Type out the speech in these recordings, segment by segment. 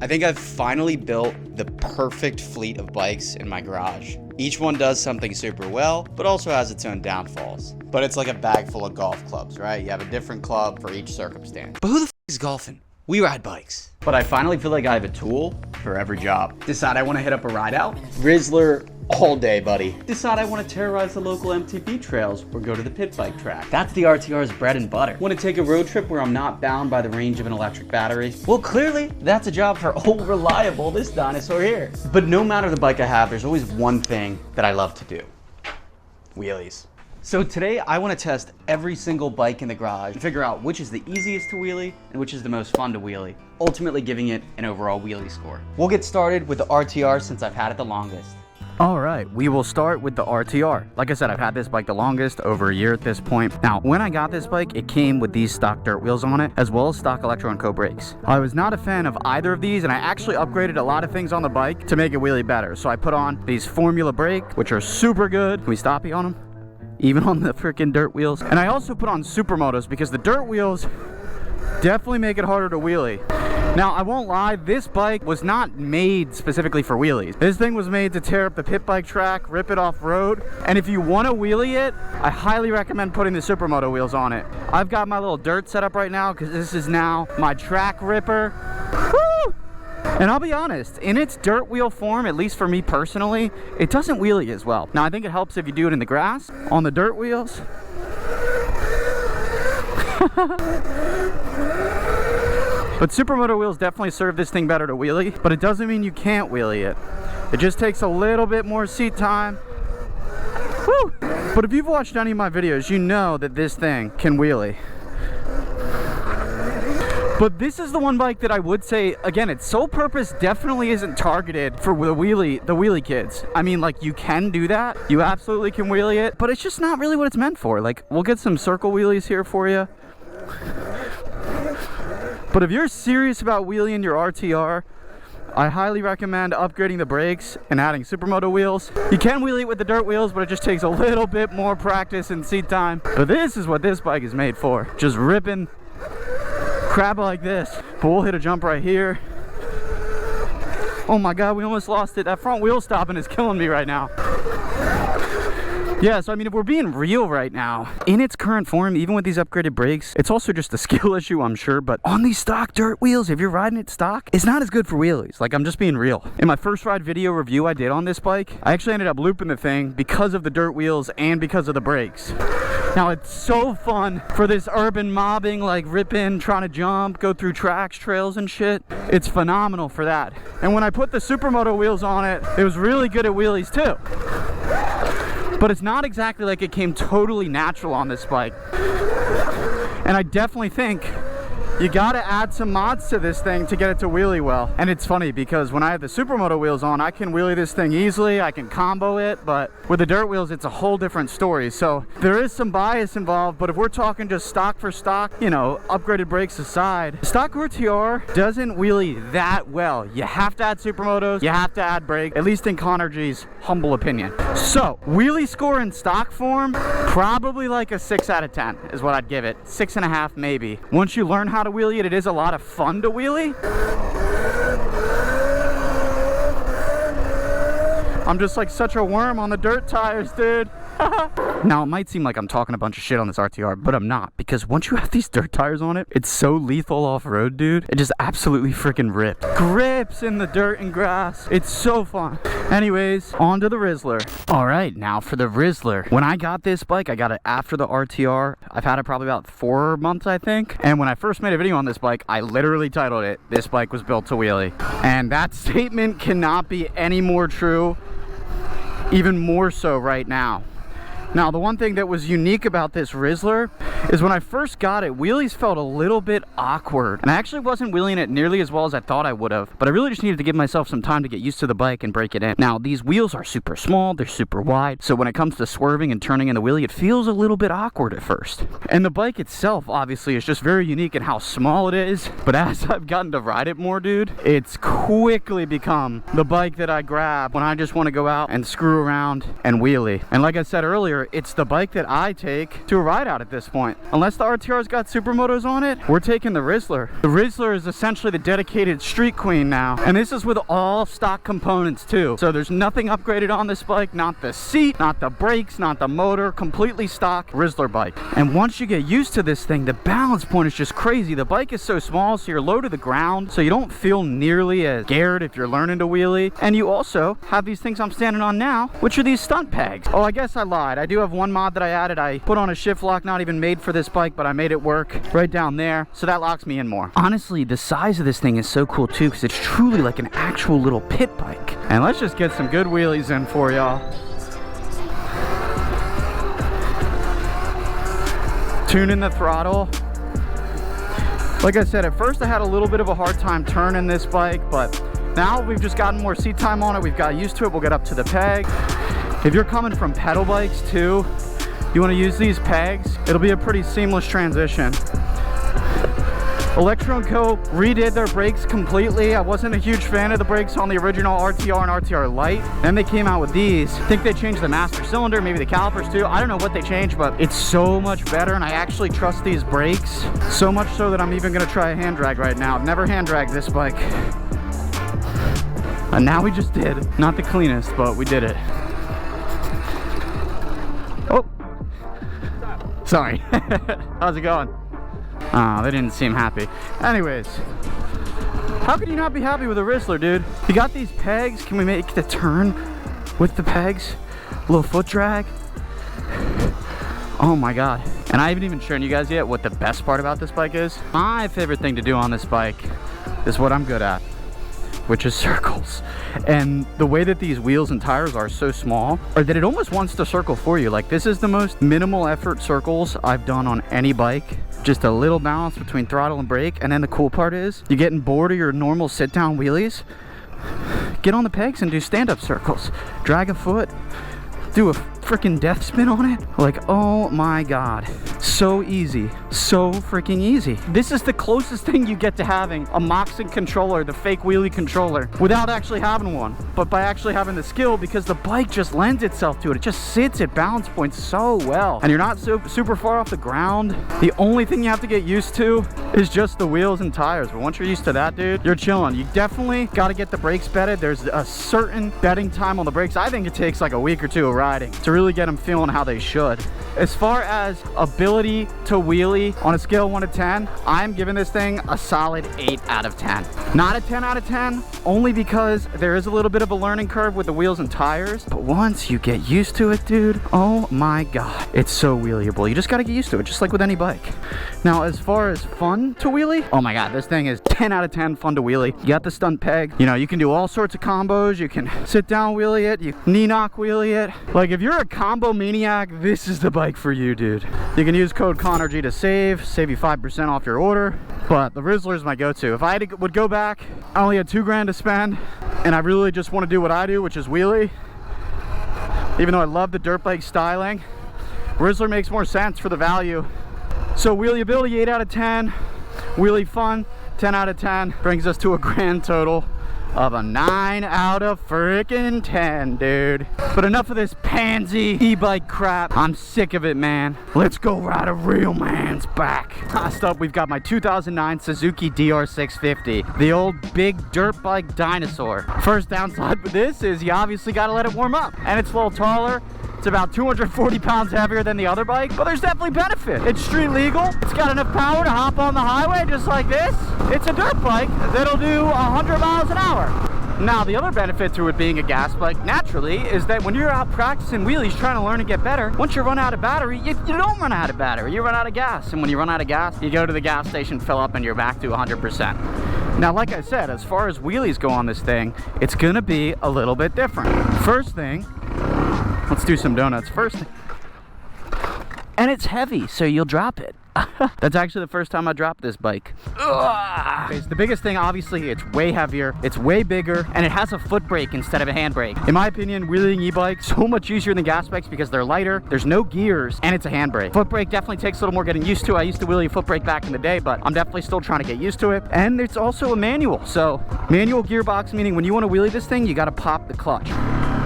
I think I've finally built the perfect fleet of bikes in my garage. Each one does something super well, but also has its own downfalls. But it's like a bag full of golf clubs, right? You have a different club for each circumstance. But who the f is golfing? We ride bikes. But I finally feel like I have a tool for every job. Decide I want to hit up a ride out? Rizzler all day, buddy. Decide I want to terrorize the local MTB trails or go to the pit bike track. That's the RTR's bread and butter. Want to take a road trip where I'm not bound by the range of an electric battery? Well, clearly, that's a job for old reliable, this dinosaur here. But no matter the bike I have, there's always one thing that I love to do. Wheelies. So today I want to test every single bike in the garage and figure out which is the easiest to wheelie and which is the most fun to wheelie, ultimately giving it an overall wheelie score. We'll get started with the RTR since I've had it the longest. All right, we will start with the RTR. Like I said, I've had this bike the longest, over a year at this point. Now, when I got this bike, it came with these stock dirt wheels on it, as well as stock Electro & Co brakes. I was not a fan of either of these, and I actually upgraded a lot of things on the bike to make it wheelie better. So I put on these Formula brake, which are super good. Can we stop you on them? Even on the freaking dirt wheels. And I also put on Supermotos because the dirt wheels definitely make it harder to wheelie. Now, I won't lie, this bike was not made specifically for wheelies. This thing was made to tear up the pit bike track, rip it off-road, and if you want to wheelie it, I highly recommend putting the Supermoto wheels on it. I've got my little dirt set up right now because this is now my track ripper. Woo! And I'll be honest, in its dirt wheel form, at least for me personally, it doesn't wheelie as well. Now, I think it helps if you do it in the grass. On the dirt wheels, but Supermoto wheels definitely serve this thing better to wheelie, but it doesn't mean you can't wheelie it. It just takes a little bit more seat time. Woo! But if you've watched any of my videos, you know that this thing can wheelie. But this is the one bike that I would say, again, its sole purpose definitely isn't targeted for the wheelie kids. I mean, like, you can do that. You absolutely can wheelie it, but it's just not really what it's meant for. Like, we'll get some circle wheelies here for you. But if you're serious about wheeling your RTR, I highly recommend upgrading the brakes and adding Supermoto wheels. You can wheelie it with the dirt wheels, but it just takes a little bit more practice and seat time. But this is what this bike is made for. Just ripping crap like this. But we'll hit a jump right here. Oh my God, we almost lost it. That front wheel stopping is killing me right now. Yeah, so I mean, if we're being real right now, in its current form, even with these upgraded brakes, it's also just a skill issue, I'm sure, but on these stock dirt wheels, if you're riding it stock, it's not as good for wheelies. Like, I'm just being real. In my first ride video review I did on this bike, I actually ended up looping the thing because of the dirt wheels and because of the brakes. Now, it's so fun for this urban mobbing, like rip in, trying to jump, go through tracks, trails and shit. It's phenomenal for that. And when I put the Supermoto wheels on it, it was really good at wheelies too. But it's not exactly like it came totally natural on this bike. And I definitely think you gotta add some mods to this thing to get it to wheelie well. And it's funny because when I have the Supermoto wheels on, I can wheelie this thing easily, I can combo it, but with the dirt wheels, it's a whole different story. So there is some bias involved, but if we're talking just stock for stock, you know, upgraded brakes aside, the stock RTR doesn't wheelie that well. You have to add Supermotos, you have to add brakes, at least in ConnorG's humble opinion. So, wheelie score in stock form, probably like a 6 out of 10 is what I'd give it. 6.5 maybe. Once you learn how to wheelie it, it is a lot of fun to wheelie. I'm just like such a worm on the dirt tires, dude. Now, it might seem like I'm talking a bunch of shit on this RTR, but I'm not, because once you have these dirt tires on it, it's so lethal off-road, dude. It just absolutely freaking ripped. Grips in the dirt and grass. It's so fun. Anyways, on to the Rizzler. All right, now for the Rizzler. When I got this bike, I got it after the RTR. I've had it probably about 4 months, I think. And when I first made a video on this bike, I literally titled it, "This bike was built to wheelie." And that statement cannot be any more true, even more so right now. Now, the one thing that was unique about this Rizzler is when I first got it, wheelies felt a little bit awkward. And I actually wasn't wheeling it nearly as well as I thought I would have, but I really just needed to give myself some time to get used to the bike and break it in. Now, these wheels are super small, they're super wide, so when it comes to swerving and turning in the wheelie, it feels a little bit awkward at first. And the bike itself, obviously, is just very unique in how small it is, but as I've gotten to ride it more, dude, it's quickly become the bike that I grab when I just want to go out and screw around and wheelie. And like I said earlier, it's the bike that I take to a ride out at this point. point. Unless the RTR's got supermotos on it, we're taking the Rizzler. The Rizzler is essentially the dedicated street queen now. And this is with all stock components too. So there's nothing upgraded on this bike, not the seat, not the brakes, not the motor, completely stock Rizzler bike. And once you get used to this thing, the balance point is just crazy. The bike is so small, so you're low to the ground, so you don't feel nearly as scared if you're learning to wheelie. And you also have these things I'm standing on now, which are these stunt pegs. Oh, I guess I lied. I do have one mod that I added. I put on a shift lock, not even made for this bike, but I made it work right down there, so that locks me in more. Honestly, the size of this thing is so cool too, because it's truly like an actual little pit bike. And let's just get some good wheelies in for y'all. Tune in the throttle. Like I said, at first I had a little bit of a hard time turning this bike, but now we've just gotten more seat time on it. We've got used to it. We'll get up to the peg. If you're coming from pedal bikes too, you want to use these pegs, it'll be a pretty seamless transition. Electro & Co. redid their brakes completely. I wasn't a huge fan of the brakes on the original RTR and RTR Lite. Then they came out with these. I think they changed the master cylinder, maybe the calipers too. I don't know what they changed, but it's so much better, and I actually trust these brakes. So much so that I'm even gonna try a hand drag right now. I've never hand dragged this bike. And now we just did. Not the cleanest, but we did it. Oh, sorry. How's it going? Oh, they didn't seem happy. Anyways, how could you not be happy with a Rizzler, dude? You got these pegs. Can we make the turn with the pegs? A little foot drag. Oh my God. And I haven't even shown you guys yet what the best part about this bike is. My favorite thing to do on this bike is what I'm good at, which is circles. And the way that these wheels and tires are so small, or that it almost wants to circle for you. Like, this is the most minimal effort circles I've done on any bike. Just a little balance between throttle and brake. And then the cool part is, you're getting bored of your normal sit down wheelies, get on the pegs and do stand-up circles. Drag a foot, do a freaking death spin on it. Like, oh my God, so easy, so freaking easy. This is the closest thing you get to having a Moxon controller, the fake wheelie controller, without actually having one, but by actually having the skill, because the bike just lends itself to it. It just sits at balance points so well, and you're not so super far off the ground. The only thing you have to get used to is just the wheels and tires, but once you're used to that, dude, you're chilling. You definitely got to get the brakes bedded. There's a certain bedding time on the brakes. I think it takes like a week or two of riding to really get them feeling how they should. As far as ability to wheelie, on a scale of 1 to 10, I'm giving this thing a solid 8 out of 10. Not a 10 out of 10, only because there is a little bit of a learning curve with the wheels and tires, but once you get used to it, dude, oh my God, it's so wheeliable. You just got to get used to it, just like with any bike. Now, as far as fun to wheelie, oh my God, this thing is 10 out of 10 fun to wheelie. You got the stunt peg, you know, you can do all sorts of combos. You can sit down wheelie it, you knee knock wheelie it. Like, if you're a combo maniac, this is the bike for you, dude. You can use code ConnorG to save you 5% off your order. But the Rizzler is my go-to. If I would go back, I only had $2 grand to spend, and I really just want to do what I do, which is wheelie. Even though I love the dirt bike styling, Rizzler makes more sense for the value. So wheelie ability, 8 out of 10. Wheelie fun, 10 out of 10. Brings us to a grand total of a 9 out of freaking 10, dude. But enough of this pansy e-bike crap. I'm sick of it, man. Let's go ride a real man's back. Last up, we've got my 2009 Suzuki DR 650, the old big dirt bike dinosaur. First downside with this is you obviously got to let it warm up, and it's a little taller. It's about 240 pounds heavier than the other bike, but there's definitely benefit. It's street legal. It's got enough power to hop on the highway just like this. It's a dirt bike that'll do 100 miles an hour. Now, the other benefit to it being a gas bike, naturally, is that when you're out practicing wheelies trying to learn to get better, once you run out of battery, you don't run out of battery, you run out of gas. And when you run out of gas, you go to the gas station, fill up, and you're back to 100%. Now, like I said, as far as wheelies go on this thing, it's gonna be a little bit different. First thing, let's do some donuts first. And it's heavy, so you'll drop it. That's actually the first time I dropped this bike. The biggest thing, obviously, it's way heavier, it's way bigger, and it has a foot brake instead of a hand brake. In my opinion, wheeling e-bikes so much easier than gas bikes because they're lighter, there's no gears, and it's a hand brake. Foot brake definitely takes a little more getting used to. I used to wheelie a foot brake back in the day, but I'm definitely still trying to get used to it. And it's also a manual, so manual gearbox, meaning when you want to wheelie this thing, you got to pop the clutch.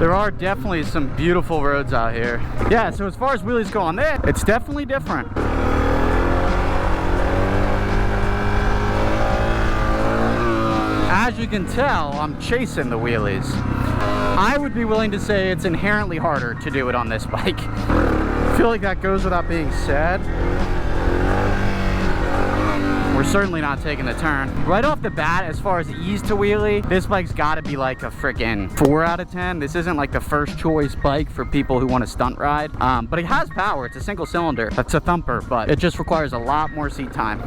There are definitely some beautiful roads out here. Yeah, so as far as wheelies go on there, it's definitely different. as you can tell, I'm chasing the wheelies. I would be willing to say it's inherently harder to do it on this bike. I feel like that goes without being said. We're certainly not taking the turn. Right off the bat, as far as ease to wheelie, this bike's gotta be like a freaking 4 out of 10. This isn't like the first choice bike for people who want to stunt ride. But it has power. It's a single cylinder. That's a thumper, but it just requires a lot more seat time.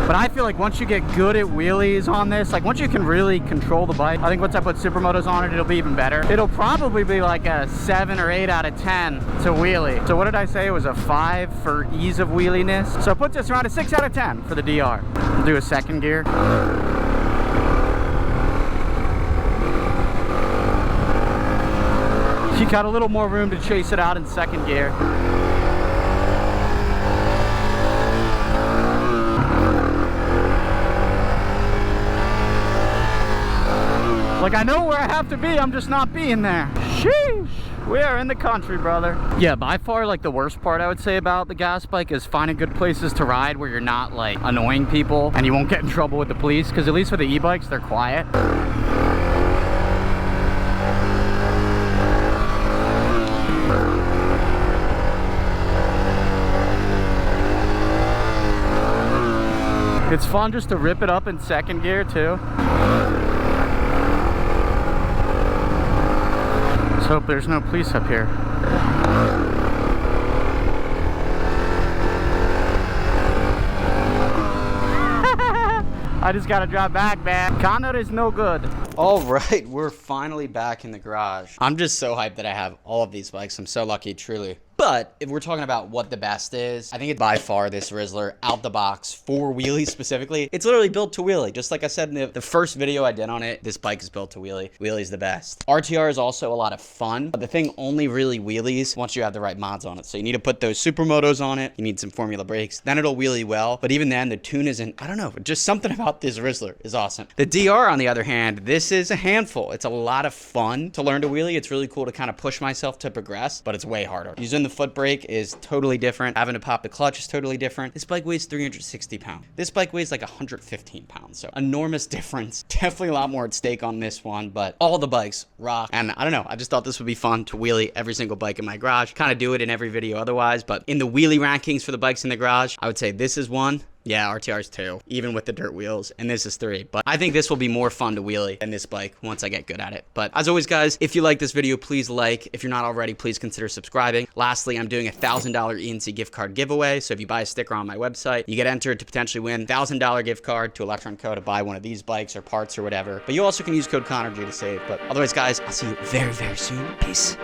But I feel like once you get good at wheelies on this, like once you can really control the bike, I think once I put supermotos on it, it'll be even better. It'll probably be like a 7 or 8 out of 10 to wheelie. So what did I say? It was a 5 for ease of wheeliness. So it puts us around a 6 out of 10 for the DR. We'll do a second gear. You got a little more room to chase it out in second gear. Like, I know where I have to be, I'm just not being there. Sheesh. We are in the country, brother. Yeah, by far, like, the worst part I would say about the gas bike is finding good places to ride where you're not, like, annoying people and you won't get in trouble with the police, because at least with the e-bikes, they're quiet. It's fun just to rip it up in second gear, too. Let's hope there's no police up here. I just gotta drive back, man. Connor is no good. All right, we're finally back in the garage. I'm just so hyped that I have all of these bikes. I'm so lucky, truly. But if we're talking about what the best is, I think it's by far this Rizzler out the box for wheelies specifically. It's literally built to wheelie. Just like I said in the first video I did on it, this bike is built to wheelie. Wheelie's the best. RTR is also a lot of fun, but the thing only really wheelies once you have the right mods on it. So you need to put those supermotos on it. You need some formula brakes. Then it'll wheelie well. But even then, the tune isn't, I don't know, just something about this Rizzler is awesome. The DR, on the other hand, this is a handful. It's a lot of fun to learn to wheelie. It's really cool to kind of push myself to progress, but it's way harder. Using the foot brake is totally different. Having to pop the clutch is totally different. This bike weighs 360 pounds. This bike weighs like 115 pounds. So enormous difference. Definitely a lot more at stake on this one, but all the bikes rock. And I don't know, I just thought this would be fun to wheelie every single bike in my garage. Kind of do it in every video otherwise, but in the wheelie rankings for the bikes in the garage, I would say this is 1. Yeah, RTR's 2, even with the dirt wheels, and this is 3. But I think this will be more fun to wheelie than this bike once I get good at it. But as always, guys, if you like this video, please like. If you're not already, please consider subscribing. Lastly, I'm doing a $1,000 ENC gift card giveaway. So if you buy a sticker on my website, you get entered to potentially win $1,000 gift card to Electron Co. to buy one of these bikes or parts or whatever. But you also can use code ConnorG to save. But otherwise, guys, I'll see you very, very soon. Peace.